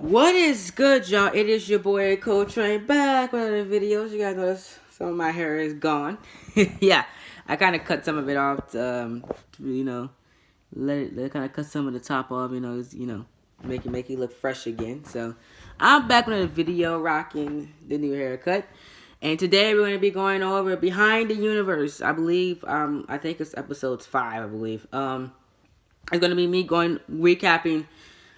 What is good, y'all? It is your boy Coltrane back with other videos. You guys notice some of my hair is gone. Yeah, I kind of cut some of it off. Let it kind of cut some of the top off. Make it look fresh again. So I'm back with a video rocking the new haircut. And today we're going to be going over Behind the Universe. I believe I think it's episodes 5. I believe it's going to be me recapping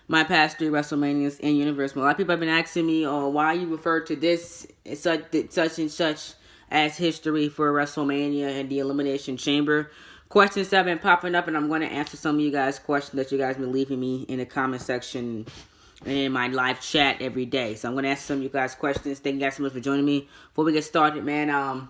my past 3 WrestleManias in Universe. A lot of people have been asking me, why you refer to this such and such as history for WrestleMania and the Elimination Chamber. Questions have been popping up, and I'm going to answer some of you guys' questions that you guys have been leaving me in the comment section and in my live chat every day. So I'm going to answer some of you guys' questions. Thank you guys so much for joining me. Before we get started, man,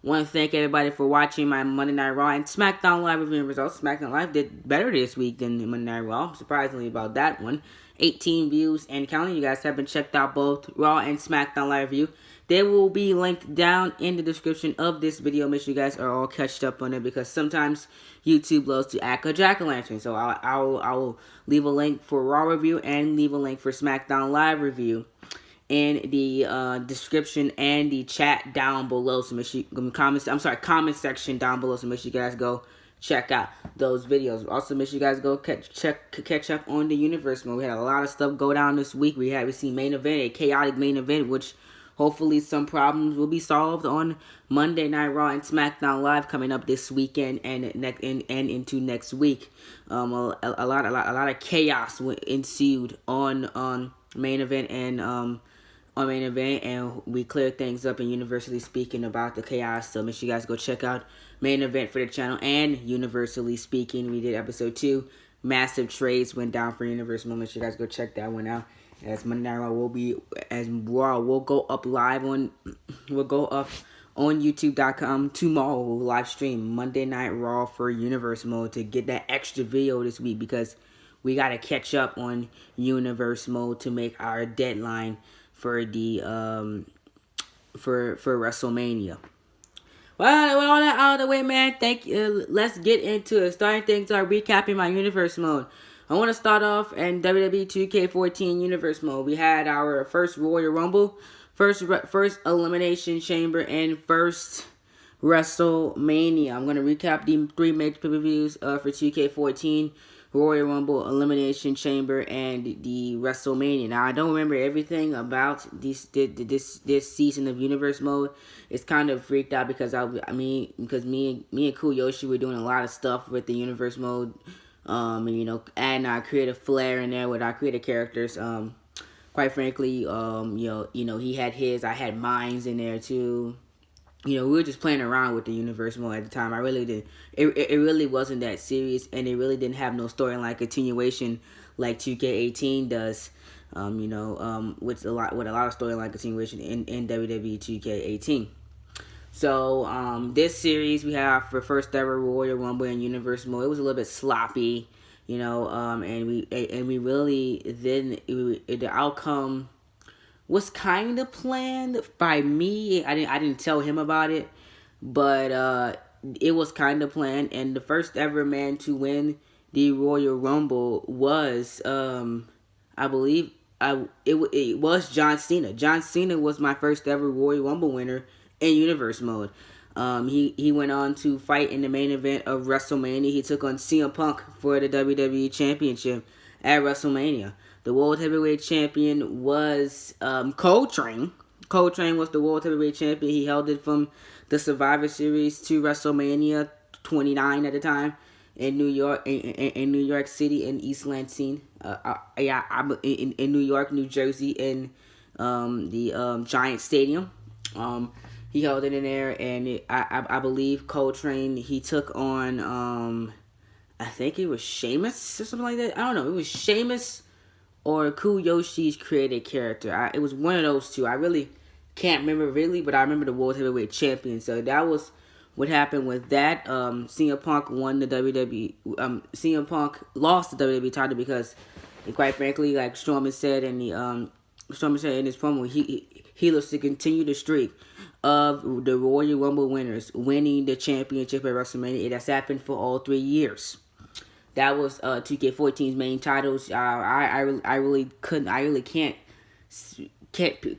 want to thank everybody for watching my Monday Night Raw and SmackDown Live reviewing results. SmackDown Live did better this week than Monday Night Raw, surprisingly about that one. 18 views and counting. You guys haven't checked out both Raw and SmackDown Live review. They will be linked down in the description of this video. Make sure you guys are all catched up on it because sometimes YouTube loves to act a jack-o'-lantern. So I will leave a link for Raw review and leave a link for SmackDown Live review in the description and the chat down below. So make sure you comment section down below. So make sure you guys go check out those videos. Also make sure you guys go catch up on the Universe mode. We had a lot of stuff go down this week. We see main event, a chaotic main event, which hopefully some problems will be solved on Monday Night Raw and SmackDown Live coming up this weekend and into next week. A lot of chaos ensued on main event and we cleared things up in Universally Speaking about the chaos. So make sure you guys go check out main event for the channel and Universally Speaking. We did episode 2. Massive trades went down for Universal. Make sure you guys go check that one out. As Monday Night Raw will go up on YouTube.com tomorrow. We'll live stream Monday Night Raw for Universe mode to get that extra video this week because we gotta catch up on Universe mode to make our deadline for the for WrestleMania. Well, with all that out of the way, man, thank you. Let's get into it. Starting things are recapping my Universe mode. I want to start off in WWE 2K14 Universe mode. We had our first Royal Rumble, first Elimination Chamber, and first WrestleMania. I'm going to recap the 3 major pay-per-views for 2K14. Royal Rumble, Elimination Chamber, and the WrestleMania. Now, I don't remember everything about this season of Universe mode. It's kind of freaked out because me and Cool Yoshi were doing a lot of stuff with the Universe mode. Adding our creative flair in there with our creative characters. Quite frankly, he had his, I had mines in there too. We were just playing around with the Universe mode at the time. I really didn't. It really wasn't that serious, and it really didn't have no storyline continuation like 2K18 does. With a lot of storyline continuation in WWE 2K18. So this series we have for first ever Royal Rumble in Universe mode. It was a little bit sloppy, and we really didn't. The outcome was kind of planned by me. I didn't tell him about it, but it was kind of planned. And the first ever man to win the Royal Rumble was, I believe, it was John Cena. John Cena was my first ever Royal Rumble winner in Universe mode. He went on to fight in the main event of WrestleMania. He took on CM Punk for the WWE Championship at WrestleMania. The World Heavyweight Champion was Coltrane. Coltrane was the World Heavyweight Champion. He held it from the Survivor Series to WrestleMania 29 at the time in New York, in New York City, in East Lansing. In New York, New Jersey, in the Giant Stadium. He held it in there, and I believe Coltrane, he took on, I think it was Sheamus or something like that. I don't know. It was Sheamus or Cool Yoshi's created character. It was one of those two. I really can't remember but I remember the World Heavyweight Champion. So that was what happened with that. CM Punk won the WWE. CM Punk lost the WWE title because, quite frankly, like Strowman said in his promo, he looks to continue the streak of the Royal Rumble winners winning the championship at WrestleMania. It has happened for all 3 years. That was 2K14's main titles. I really couldn't. I really can't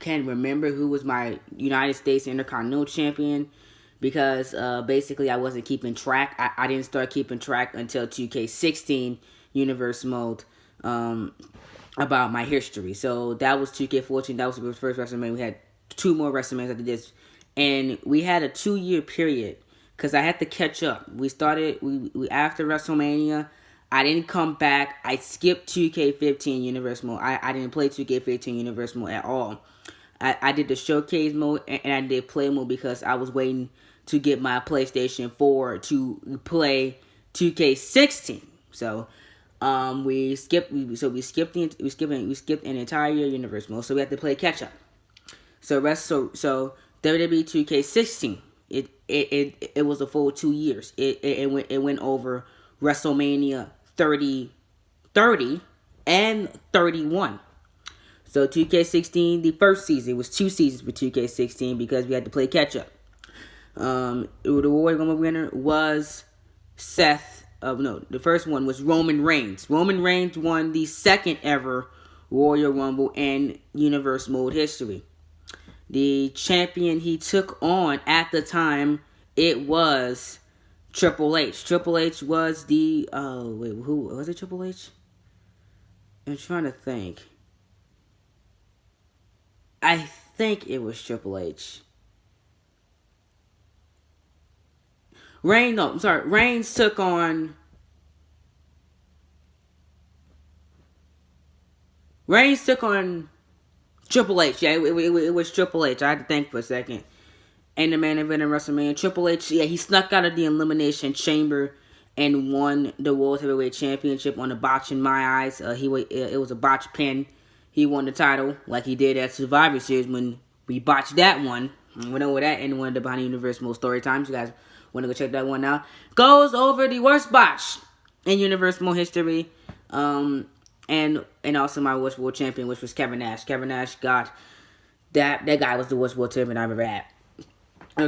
remember who was my United States Intercontinental Champion, because basically I wasn't keeping track. I didn't start keeping track until 2K16 Universe Mode, about my history. So that was 2K14. That was the first WrestleMania. We had 2 more WrestleManias after this, and we had a 2-year period because I had to catch up. We started we after WrestleMania. I didn't come back. I skipped 2K15 Universe Mode. I didn't play 2K15 Universe Mode at all. I did the Showcase Mode and I did Play Mode because I was waiting to get my PlayStation 4 to play 2K16. So we skipped an entire Universe Mode. So we had to play catch up. So WWE 2K16. It was a full 2 years. It went over WrestleMania 30 and 31. So 2K16, the first season, it was 2 seasons for 2K16 because we had to play catch up. The Royal Rumble winner was the first one was Roman Reigns. Roman Reigns won the second ever Royal Rumble in Universe Mode history. The champion he took on at the time, it was Triple H. Triple H was the who was it? Triple H? I'm trying to think. I think it was Triple H. Reigns took on Triple H. Yeah, it was Triple H. I had to think for a second. And the main event in WrestleMania, Triple H, yeah, he snuck out of the Elimination Chamber and won the World Heavyweight Championship on a botch in my eyes. It was a botch pin. He won the title like he did at Survivor Series when we botched that one. We went over that in one of the Behind the Universe Mode story times. You guys want to go check that one out? Goes over the worst botch in Universe Mode history. And also my worst world champion, which was Kevin Nash. Kevin Nash, God, that guy was the worst world champion I've ever had.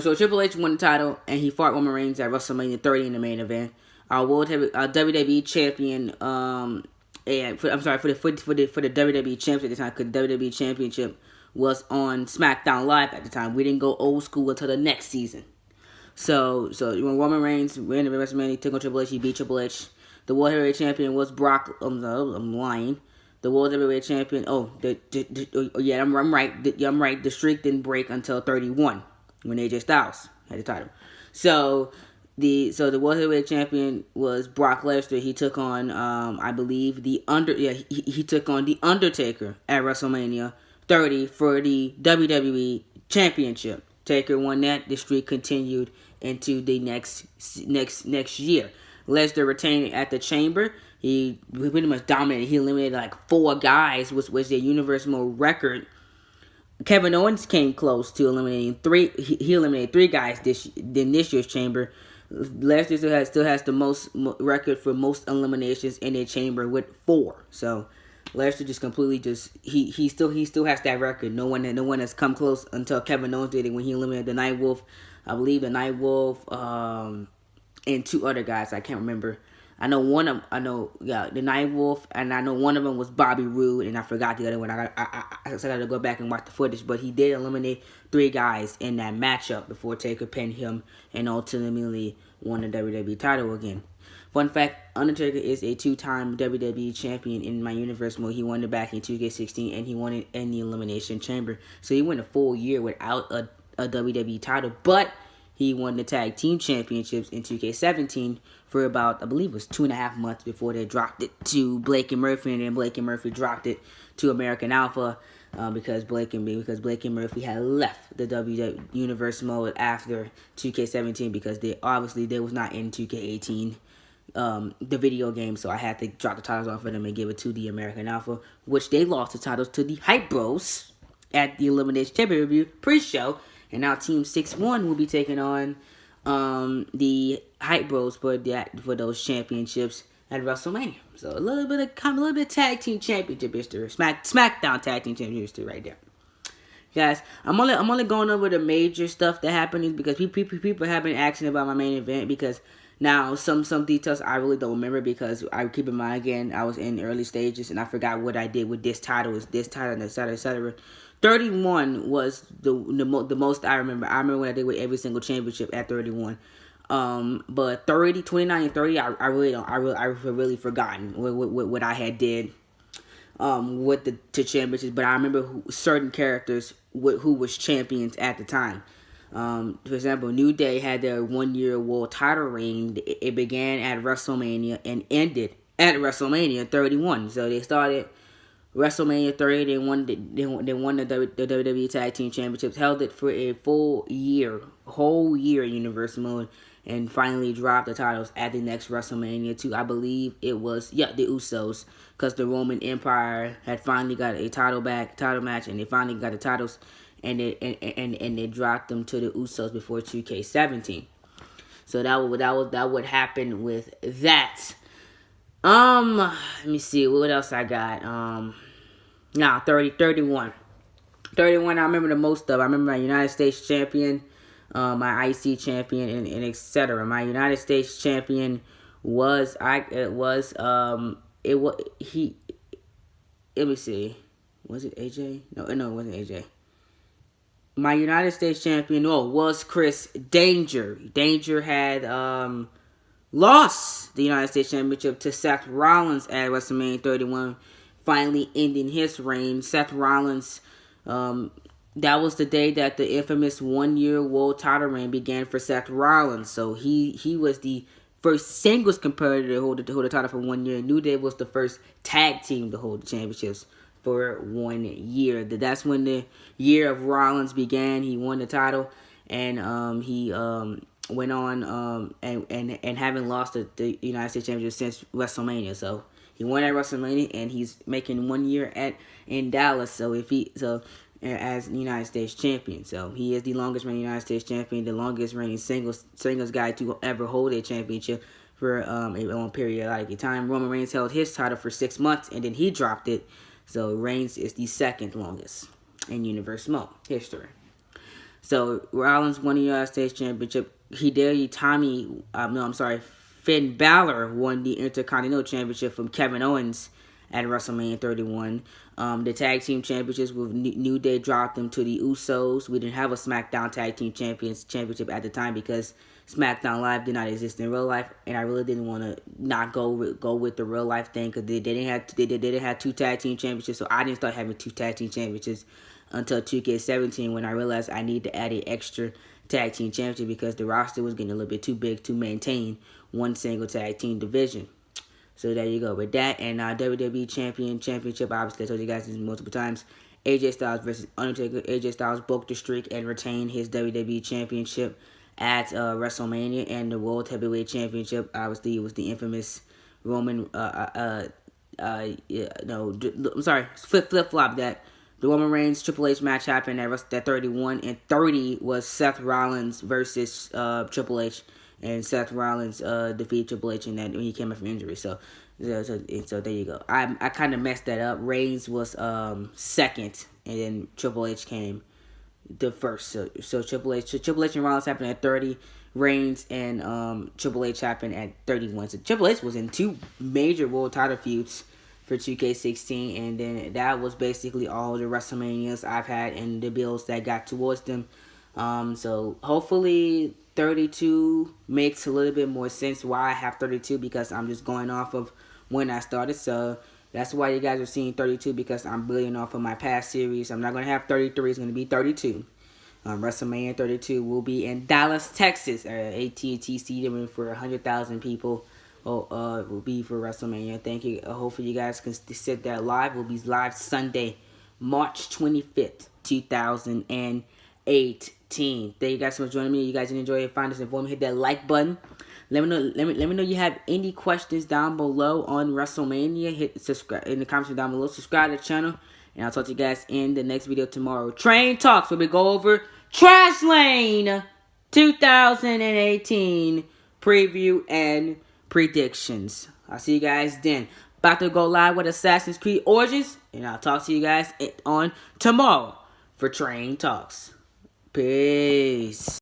So Triple H won the title, and he fought Roman Reigns at WrestleMania 30 in the main event. Our WWE champion, for the WWE championship at the time, because the WWE championship was on SmackDown Live at the time. We didn't go old school until the next season. So when Roman Reigns ran the WrestleMania, he took on Triple H. He beat Triple H. The World Heavyweight Champion was Brock. I'm lying. The World Heavyweight Champion. I'm right. I'm right. The streak didn't break until 31 when AJ Styles had the title. So the World Heavyweight Champion was Brock Lesnar. He took on he took on the Undertaker at WrestleMania 30 for the WWE Championship. Taker won that. The streak continued into the next year. Lesnar retained at the Chamber. He pretty much dominated. He eliminated like 4 guys, which was their Universe Mode record. Kevin Owens came close to eliminating 3. He eliminated 3 guys in this year's Chamber. Lesnar still has the most record for most eliminations in a Chamber with 4. So Lesnar just completely he still has that record. No one has come close until Kevin Owens did it when he eliminated the Night Wolf. I believe the Night Wolf and 2 other guys. I can't remember. the Night Wolf, and I know one of them was Bobby Roode, and I forgot the other one. I got to go back and watch the footage, but he did eliminate 3 guys in that matchup before Taker pinned him and ultimately won the WWE title again. Fun fact, Undertaker is a 2-time WWE champion in my Universe Mode. He won it back in 2K16, and he won it in the Elimination Chamber. So he went a full year without a WWE title, but he won the Tag Team Championships in 2K17 for about, I believe it was 2.5 months before they dropped it to Blake and Murphy, and then Blake and Murphy dropped it to American Alpha because Blake and Murphy had left the WWE Universe Mode after 2K17 because they was not in 2K18. The video game, so I had to drop the titles off of them and give it to the American Alpha, which they lost the titles to the Hype Bros at the Elimination Chamber Review pre-show, and now Team 6-1 will be taking on the Hype Bros for those championships at WrestleMania. So a little bit of tag team championship history, SmackDown tag team championship history right there. Guys, I'm only going over the major stuff that happened because people have been asking about my main event because Now, some details I really don't remember because I keep in mind again I was in early stages and I forgot what I did with this title, was this title, and etc. etc. 31 was the most I remember. I remember when I did with every single championship at 31. But 30, 29, and 30, I really don't. I really forgotten what I had did with the championships. But I remember certain characters who was champions at the time. For example, New Day had their 1-year world title reign. It began at WrestleMania and ended at WrestleMania 31. So they started WrestleMania 30. They won the WWE Tag Team Championships, held it for a whole year Universal mode, and finally dropped the titles at the next WrestleMania to, I believe it was, the Usos, because the Roman Empire had finally got a title match, and they finally got the titles. And they dropped them to the Usos before 2K17. So that would happen with that. Let me see what else I got. 31. 31 I remember the most of. I remember my United States champion, my IC champion, and etc. My United States champion was let me see. Was it AJ? No, it wasn't AJ. My United States champion, was Chris Danger. Danger had lost the United States Championship to Seth Rollins at WrestleMania 31, finally ending his reign. Seth Rollins, that was the day that the infamous 1-year world title reign began for Seth Rollins. So he was the first singles competitor to hold the title for 1 year. New Day was the first tag team to hold the championships for 1 year. That's when the year of Rollins began. He won the title, and he went on and haven't lost the United States Championship since WrestleMania. So he won at WrestleMania, and he's making 1 year in Dallas. So as United States champion, so he is the longest reigning United States champion, the longest reigning singles guy to ever hold a championship for a long periodic time. Roman Reigns held his title for 6 months, and then he dropped it. So Reigns is the second longest in Universal history. So Rollins won the United States Championship. Finn Balor won the Intercontinental Championship from Kevin Owens at WrestleMania 31. The Tag Team Championships with New Day dropped them to the Usos. We didn't have a SmackDown Tag Team Championship at the time because SmackDown Live did not exist in real life, and I really didn't want to not go with the real life thing because they didn't have 2 tag team championships, so I didn't start having 2 tag team championships until 2K17 when I realized I need to add an extra tag team championship because the roster was getting a little bit too big to maintain one single tag team division. So there you go with that. And WWE Championship, obviously I told you guys this multiple times. AJ Styles versus Undertaker. AJ Styles broke the streak and retained his WWE Championship at WrestleMania, and the World Heavyweight Championship, obviously, it was the infamous Roman, flip-flop that. The Roman Reigns Triple H match happened at 31, and 30 was Seth Rollins versus Triple H, and Seth Rollins defeated Triple H in that when he came back from injury. So there you go. I kind of messed that up. Reigns was second, and then Triple H came the first. So Triple H and Rollins happened at 30. Reigns and Triple H happened at 31. So Triple H was in 2 major world title feuds for 2K16, and then that was basically all the WrestleManias I've had and the builds that got towards them. So hopefully 32 makes a little bit more sense why I have 32, because I'm just going off of when I started. So that's why you guys are seeing 32, because I'm building off of my past series. I'm not going to have 33. It's going to be 32. WrestleMania 32 will be in Dallas, Texas. AT&T Stadium for 100,000 people. Will be for WrestleMania. Thank you. Hopefully you guys can sit there live. We'll be live Sunday, March 25th, 2018. Thank you guys so much for joining me. You guys enjoy it. Find us informative. Hit that like button. Let me know you have any questions down below on WrestleMania. Hit subscribe in the comments down below. Subscribe to the channel. And I'll talk to you guys in the next video tomorrow. Train Talks, where we go over Trash Lane 2018 preview and predictions. I'll see you guys then. About to go live with Assassin's Creed Origins. And I'll talk to you guys on tomorrow for Train Talks. Peace.